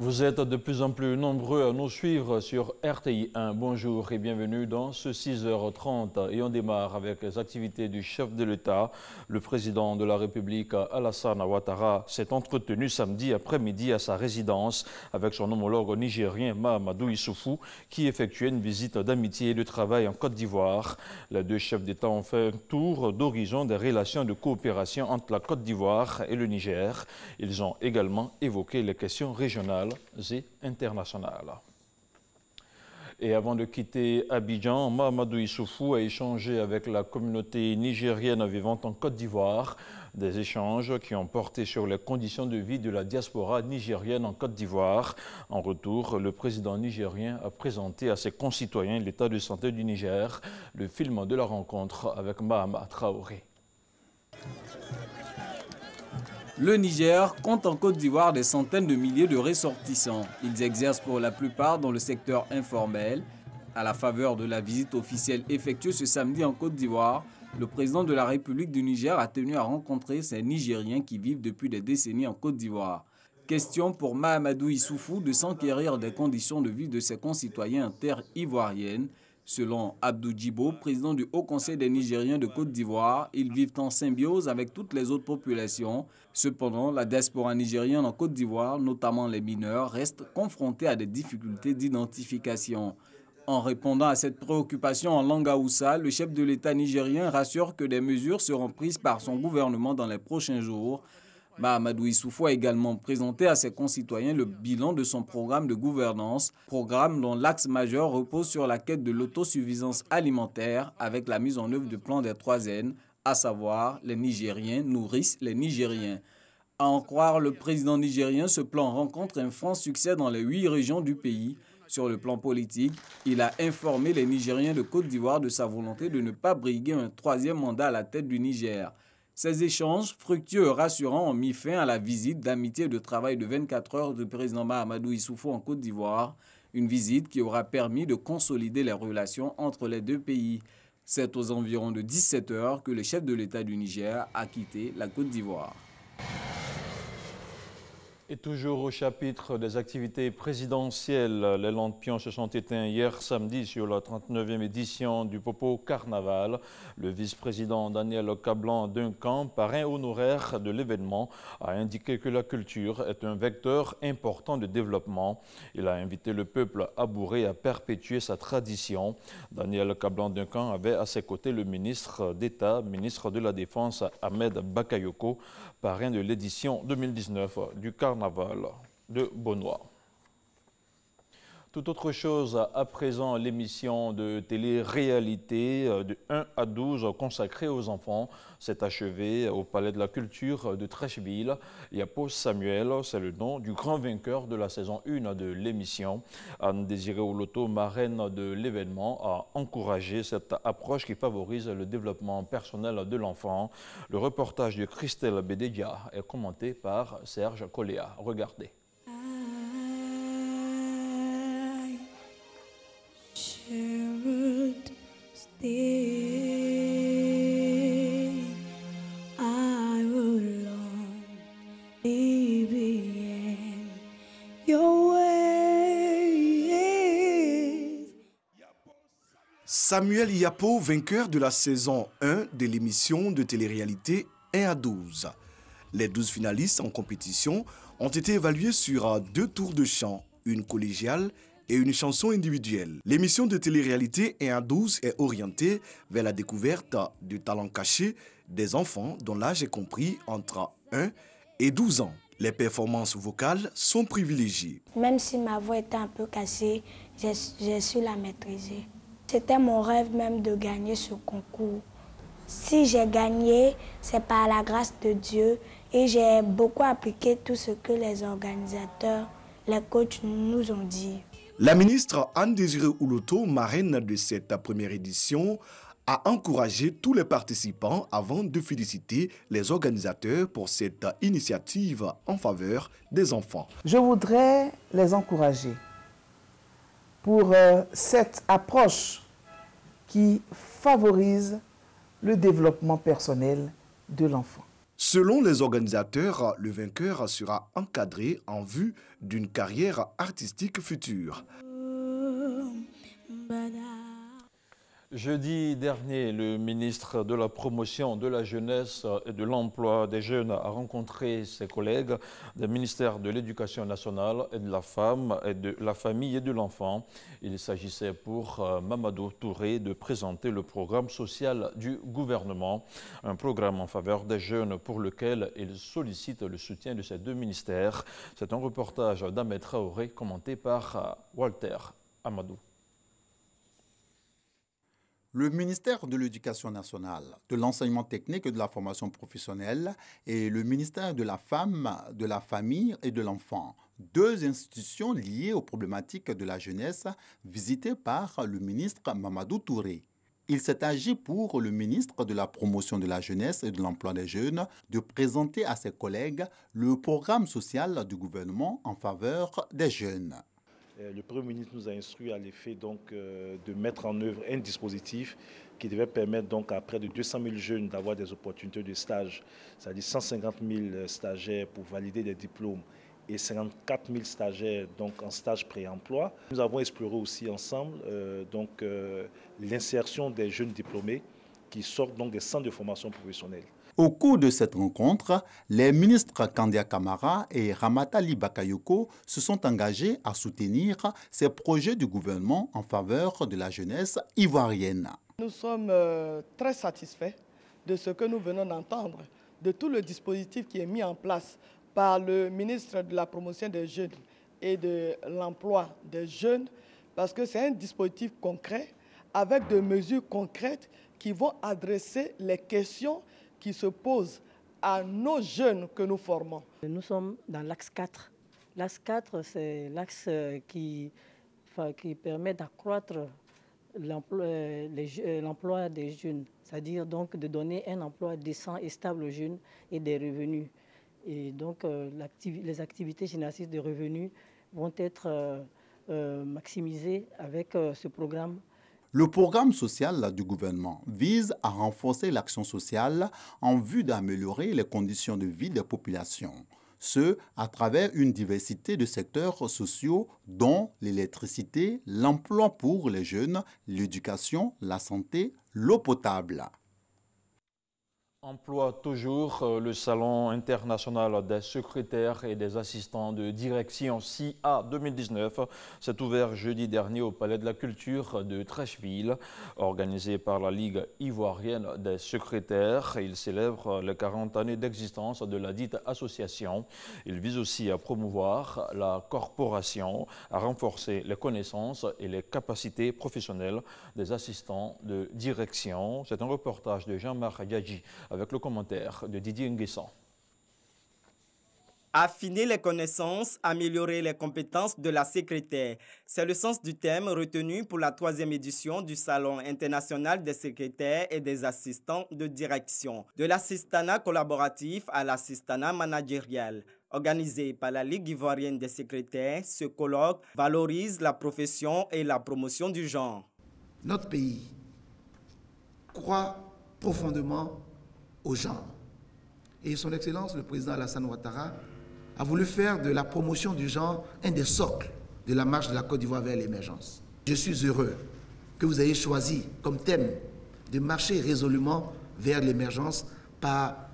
Vous êtes de plus en plus nombreux à nous suivre sur RTI 1. Bonjour et bienvenue dans ce 6h30. Et on démarre avec les activités du chef de l'État. Le président de la République, Alassane Ouattara, s'est entretenu samedi après-midi à sa résidence avec son homologue nigérien Mahamadou Issoufou, qui effectuait une visite d'amitié et de travail en Côte d'Ivoire. Les deux chefs d'État ont fait un tour d'horizon des relations de coopération entre la Côte d'Ivoire et le Niger. Ils ont également évoqué les questions régionales et internationales. Et avant de quitter Abidjan, Mahamadou Issoufou a échangé avec la communauté nigérienne vivant en Côte d'Ivoire. Des échanges qui ont porté sur les conditions de vie de la diaspora nigérienne en Côte d'Ivoire. En retour, le président nigérien a présenté à ses concitoyens l'état de santé du Niger. Le film de la rencontre avec Mahama Traoré. Le Niger compte en Côte d'Ivoire des centaines de milliers de ressortissants. Ils exercent pour la plupart dans le secteur informel. À la faveur de la visite officielle effectuée ce samedi en Côte d'Ivoire, le président de la République du Niger a tenu à rencontrer ces Nigériens qui vivent depuis des décennies en Côte d'Ivoire. Question pour Mahamadou Issoufou de s'enquérir des conditions de vie de ses concitoyens en terre ivoirienne. Selon Abdou Djibo, président du Haut Conseil des Nigériens de Côte d'Ivoire, ils vivent en symbiose avec toutes les autres populations. Cependant, la diaspora nigérienne en Côte d'Ivoire, notamment les mineurs, reste confrontée à des difficultés d'identification. En répondant à cette préoccupation en langue haoussa, le chef de l'État nigérien rassure que des mesures seront prises par son gouvernement dans les prochains jours. Mahamadou Issoufou a également présenté à ses concitoyens le bilan de son programme de gouvernance, programme dont l'axe majeur repose sur la quête de l'autosuffisance alimentaire avec la mise en œuvre du plan des 3 N, à savoir les Nigériens nourrissent les Nigériens. À en croire le président nigérien, ce plan rencontre un franc succès dans les 8 régions du pays. Sur le plan politique, il a informé les Nigériens de Côte d'Ivoire de sa volonté de ne pas briguer un 3e mandat à la tête du Niger. Ces échanges fructueux et rassurants ont mis fin à la visite d'amitié et de travail de 24 heures du président Mahamadou Issoufou en Côte d'Ivoire, une visite qui aura permis de consolider les relations entre les deux pays. C'est aux environs de 17 heures que le chef de l'État du Niger a quitté la Côte d'Ivoire. Et toujours au chapitre des activités présidentielles, les lampions se sont éteints hier samedi sur la 39e édition du Popo Carnaval. Le vice-président Daniel Kablan-Duncan, parrain honoraire de l'événement, a indiqué que la culture est un vecteur important de développement. Il a invité le peuple abouré à perpétuer sa tradition. Daniel Kablan-Duncan avait à ses côtés le ministre d'État, ministre de la Défense Ahmed Bakayoko, parrain de l'édition 2019 du Carnaval de Bonois. Tout autre chose, à présent, l'émission de télé-réalité de 1 à 12 consacrée aux enfants s'est achevée au Palais de la Culture de Trècheville. Yapo Samuel, c'est le nom du grand vainqueur de la saison 1 de l'émission. Anne-Désirée Oloto, marraine de l'événement, a encouragé cette approche qui favorise le développement personnel de l'enfant. Le reportage de Christelle Bédédia est commenté par Serge Coléa. Regardez. Samuel Yapo, vainqueur de la saison 1 de l'émission de télé-réalité 1 à 12. Les 12 finalistes en compétition ont été évalués sur 2 tours de chant, une collégiale et une chanson individuelle. L'émission de télé-réalité 1 à 12 est orientée vers la découverte de talents cachés des enfants dont l'âge est compris entre 1 et 12 ans. Les performances vocales sont privilégiées. Même si ma voix était un peu cassée, j'ai su la maîtriser. C'était mon rêve même de gagner ce concours. Si j'ai gagné, c'est par la grâce de Dieu et j'ai beaucoup appliqué tout ce que les organisateurs, les coachs nous ont dit. La ministre Anne-Désirée Oloto, marraine de cette première édition, a encouragé tous les participants avant de féliciter les organisateurs pour cette initiative en faveur des enfants. Je voudrais les encourager pour cette approche qui favorise le développement personnel de l'enfant. Selon les organisateurs, le vainqueur sera encadré en vue d'une carrière artistique future. Jeudi dernier, le ministre de la Promotion de la Jeunesse et de l'Emploi des Jeunes a rencontré ses collègues des ministères de l'Éducation nationale et de la femme et de la famille et de l'enfant. Il s'agissait pour Mamadou Touré de présenter le programme social du gouvernement, un programme en faveur des jeunes pour lequel il sollicite le soutien de ces deux ministères. C'est un reportage d'Ahmed Traoré commenté par Walter Amadou. Le ministère de l'Éducation nationale, de l'enseignement technique et de la formation professionnelle et le ministère de la Femme, de la Famille et de l'Enfant, deux institutions liées aux problématiques de la jeunesse visitées par le ministre Mamadou Touré. Il s'est agi pour le ministre de la Promotion de la Jeunesse et de l'Emploi des Jeunes de présenter à ses collègues le programme social du gouvernement en faveur des jeunes. Le Premier ministre nous a instruit à l'effet de mettre en œuvre un dispositif qui devait permettre donc à près de 200 000 jeunes d'avoir des opportunités de stage, c'est-à-dire 150 000 stagiaires pour valider des diplômes et 54 000 stagiaires donc en stage pré-emploi. Nous avons exploré aussi ensemble l'insertion des jeunes diplômés qui sortent donc des centres de formation professionnelle. Au cours de cette rencontre, les ministres Kandia Kamara et Ramatali Bakayoko se sont engagés à soutenir ces projets du gouvernement en faveur de la jeunesse ivoirienne. Nous sommes très satisfaits de ce que nous venons d'entendre, de tout le dispositif qui est mis en place par le ministre de la Promotion des Jeunes et de l'Emploi des Jeunes, parce que c'est un dispositif concret avec des mesures concrètes qui vont adresser les questions qui se posent à nos jeunes que nous formons. Nous sommes dans l'axe 4. L'axe 4, c'est l'axe qui permet d'accroître l'emploi des jeunes, c'est-à-dire donc de donner un emploi décent et stable aux jeunes et des revenus. Et donc les activités génératrices de revenus vont être maximisées avec ce programme. Le programme social du gouvernement vise à renforcer l'action sociale en vue d'améliorer les conditions de vie des populations. Ce, à travers une diversité de secteurs sociaux dont l'électricité, l'emploi pour les jeunes, l'éducation, la santé, l'eau potable. Emploi toujours, le Salon international des secrétaires et des assistants de direction SIA 2019 s'est ouvert jeudi dernier au Palais de la Culture de Trècheville. Organisé par la Ligue ivoirienne des secrétaires, il célèbre les 40 années d'existence de la dite association. Il vise aussi à promouvoir la corporation, à renforcer les connaissances et les capacités professionnelles des assistants de direction. C'est un reportage de Jean-Marc Diadji avec le commentaire de Didier Nguessan. Affiner les connaissances, améliorer les compétences de la secrétaire. C'est le sens du thème retenu pour la 3e édition du Salon international des secrétaires et des assistants de direction. De l'assistanat collaboratif à l'assistanat managérial. Organisé par la Ligue ivoirienne des secrétaires, ce colloque valorise la profession et la promotion du genre. Notre pays croit profondément au genre. Et son Excellence, le président Alassane Ouattara, a voulu faire de la promotion du genre un des socles de la marche de la Côte d'Ivoire vers l'émergence. Je suis heureux que vous ayez choisi comme thème de marcher résolument vers l'émergence par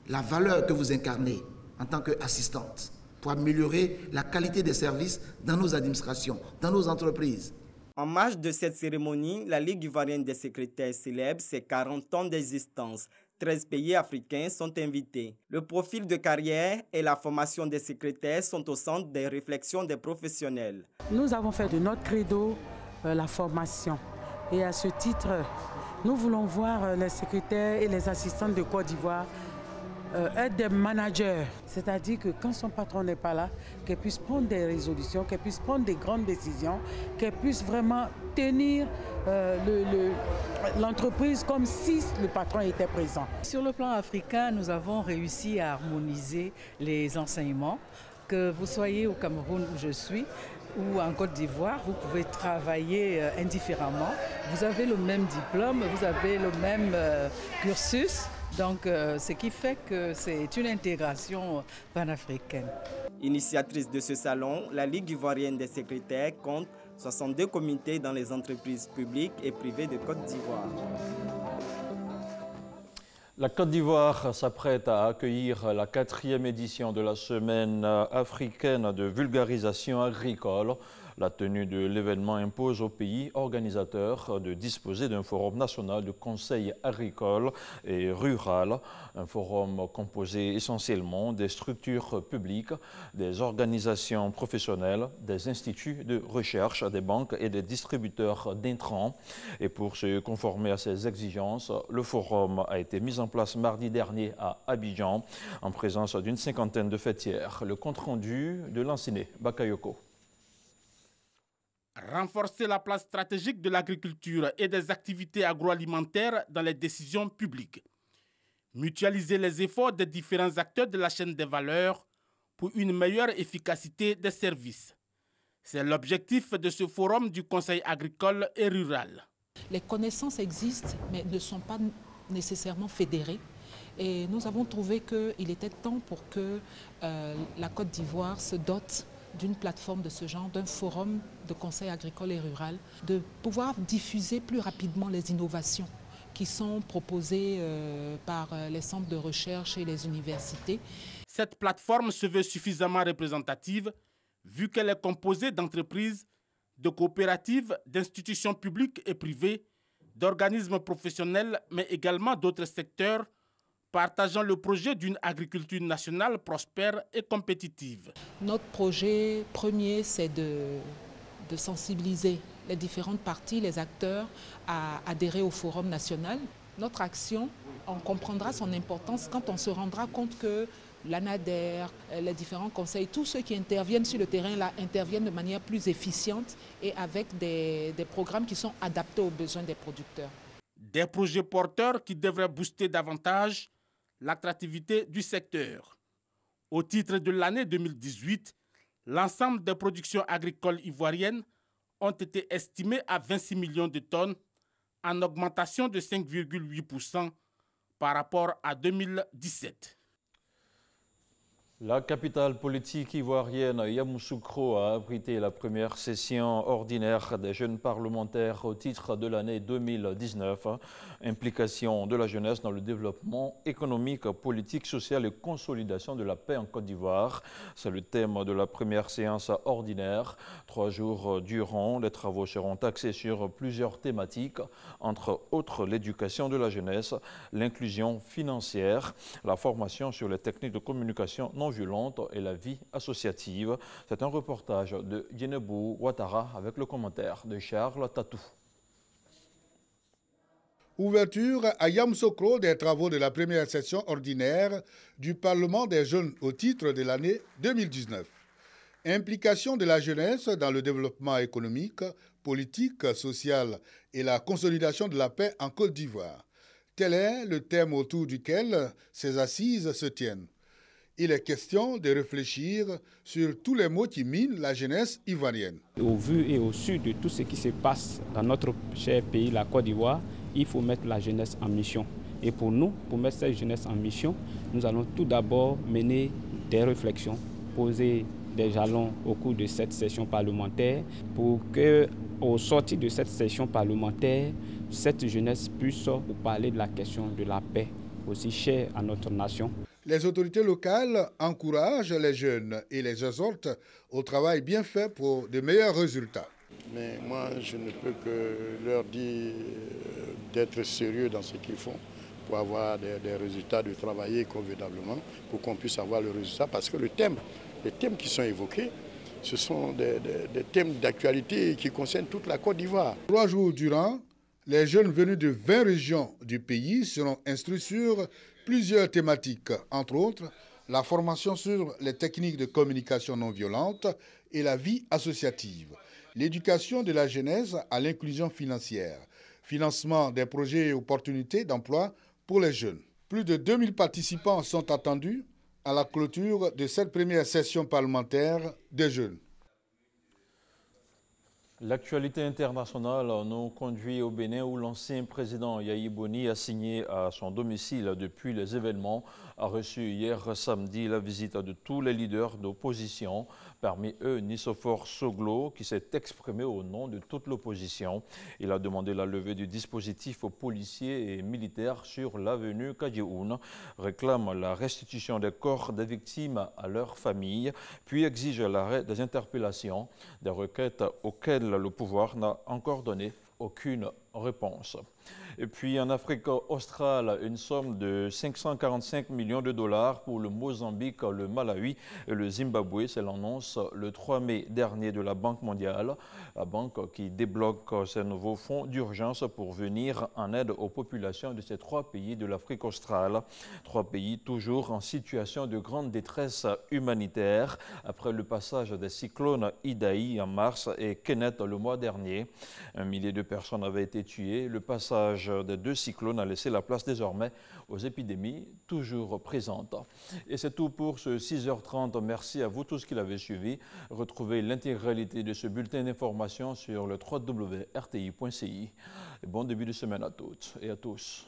la valeur que vous incarnez en tant qu'assistante pour améliorer la qualité des services dans nos administrations, dans nos entreprises. En marge de cette cérémonie, la Ligue ivoirienne des secrétaires célèbre ses 40 ans d'existence. 13 pays africains sont invités. Le profil de carrière et la formation des secrétaires sont au centre des réflexions des professionnels. Nous avons fait de notre credo la formation. Et à ce titre, nous voulons voir les secrétaires et les assistants de Côte d'Ivoire être des managers. C'est-à-dire que quand son patron n'est pas là, qu'elle puisse prendre des résolutions, qu'elle puisse prendre des grandes décisions, qu'elle puisse vraiment tenir l'entreprise comme si le patron était présent. Sur le plan africain, nous avons réussi à harmoniser les enseignements. Que vous soyez au Cameroun où je suis, ou en Côte d'Ivoire, vous pouvez travailler indifféremment. Vous avez le même diplôme, vous avez le même cursus. Donc, ce qui fait que c'est une intégration panafricaine. Initiatrice de ce salon, la Ligue ivoirienne des secrétaires compte 62 comités dans les entreprises publiques et privées de Côte d'Ivoire. La Côte d'Ivoire s'apprête à accueillir la 4e édition de la Semaine africaine de vulgarisation agricole. La tenue de l'événement impose au pays organisateur de disposer d'un forum national de conseil agricole et rural, un forum composé essentiellement des structures publiques, des organisations professionnelles, des instituts de recherche, des banques et des distributeurs d'intrants. Et pour se conformer à ces exigences, le forum a été mis en place mardi dernier à Abidjan en présence d'une 50aine de fêtières. Le compte-rendu de Lanciné Bakayoko. Renforcer la place stratégique de l'agriculture et des activités agroalimentaires dans les décisions publiques. Mutualiser les efforts des différents acteurs de la chaîne des valeurs pour une meilleure efficacité des services. C'est l'objectif de ce forum du Conseil agricole et rural. Les connaissances existent, mais ne sont pas nécessairement fédérées. Et nous avons trouvé qu'il était temps pour que la Côte d'Ivoire se dote d'une plateforme de ce genre, d'un forum de conseil agricole et rural, de pouvoir diffuser plus rapidement les innovations qui sont proposées par les centres de recherche et les universités. Cette plateforme se veut suffisamment représentative vu qu'elle est composée d'entreprises, de coopératives, d'institutions publiques et privées, d'organismes professionnels, mais également d'autres secteurs partageant le projet d'une agriculture nationale prospère et compétitive. Notre projet premier, c'est de sensibiliser les différentes parties, les acteurs, à adhérer au Forum national. Notre action, on comprendra son importance quand on se rendra compte que l'ANADER, les différents conseils, tous ceux qui interviennent sur le terrain là, interviennent de manière plus efficiente et avec des programmes qui sont adaptés aux besoins des producteurs. Des projets porteurs qui devraient booster davantage l'attractivité du secteur. Au titre de l'année 2018, l'ensemble des productions agricoles ivoiriennes ont été estimées à 26 millions de tonnes, en augmentation de 5,8% par rapport à 2017. La capitale politique ivoirienne, Yamoussoukro, a abrité la première session ordinaire des jeunes parlementaires au titre de l'année 2019. Implication de la jeunesse dans le développement économique, politique, social et consolidation de la paix en Côte d'Ivoire. C'est le thème de la première séance ordinaire. 3 jours durant, les travaux seront axés sur plusieurs thématiques, entre autres l'éducation de la jeunesse, l'inclusion financière, la formation sur les techniques de communication non violente et la vie associative. C'est un reportage de Djenebou Ouattara avec le commentaire de Charles Tatou. Ouverture à Yamoussoukro des travaux de la première session ordinaire du Parlement des jeunes au titre de l'année 2019. Implication de la jeunesse dans le développement économique, politique, social et la consolidation de la paix en Côte d'Ivoire. Tel est le thème autour duquel ces assises se tiennent. Il est question de réfléchir sur tous les maux qui minent la jeunesse ivoirienne. Au vu et au su de tout ce qui se passe dans notre cher pays, la Côte d'Ivoire, il faut mettre la jeunesse en mission. Et pour nous, pour mettre cette jeunesse en mission, nous allons tout d'abord mener des réflexions, poser des jalons au cours de cette session parlementaire pour que, au sortir de cette session parlementaire, cette jeunesse puisse parler de la question de la paix, aussi chère à notre nation. Les autorités locales encouragent les jeunes et les exhortent au travail bien fait pour de meilleurs résultats. Mais moi, je ne peux que leur dire d'être sérieux dans ce qu'ils font pour avoir des résultats, de travailler convenablement pour qu'on puisse avoir le résultat. Parce que les thèmes qui sont évoqués, ce sont des thèmes d'actualité qui concernent toute la Côte d'Ivoire. 3 jours durant, les jeunes venus de 20 régions du pays seront instruits sur plusieurs thématiques, entre autres la formation sur les techniques de communication non violente et la vie associative, l'éducation de la jeunesse à l'inclusion financière, financement des projets et opportunités d'emploi pour les jeunes. Plus de 2000 participants sont attendus à la clôture de cette première session parlementaire des jeunes. L'actualité internationale nous conduit au Bénin où l'ancien président Yahi Boni, assigné à son domicile depuis les événements, a reçu hier samedi la visite de tous les leaders d'opposition, parmi eux Nissofor Soglo qui s'est exprimé au nom de toute l'opposition. Il a demandé la levée du dispositif aux policiers et militaires sur l'avenue Kadioun, réclame la restitution des corps des victimes à leurs familles, puis exige l'arrêt des interpellations, des requêtes auxquelles le pouvoir n'a encore donné aucune réponse. Et puis en Afrique australe, une somme de 545 millions de dollars pour le Mozambique, le Malawi et le Zimbabwe. C'est l'annonce le 3 mai dernier de la Banque mondiale, la banque qui débloque ses nouveaux fonds d'urgence pour venir en aide aux populations de ces trois pays de l'Afrique australe. Trois pays toujours en situation de grande détresse humanitaire après le passage des cyclones Idai en mars et Kenneth le mois dernier. 1 millier de personnes avaient été tuées. Le passage des deux cyclones a laissé la place désormais aux épidémies toujours présentes. Et c'est tout pour ce 6h30. Merci à vous tous qui l'avez suivi. Retrouvez l'intégralité de ce bulletin d'information sur le www.rti.ci. Bon début de semaine à toutes et à tous.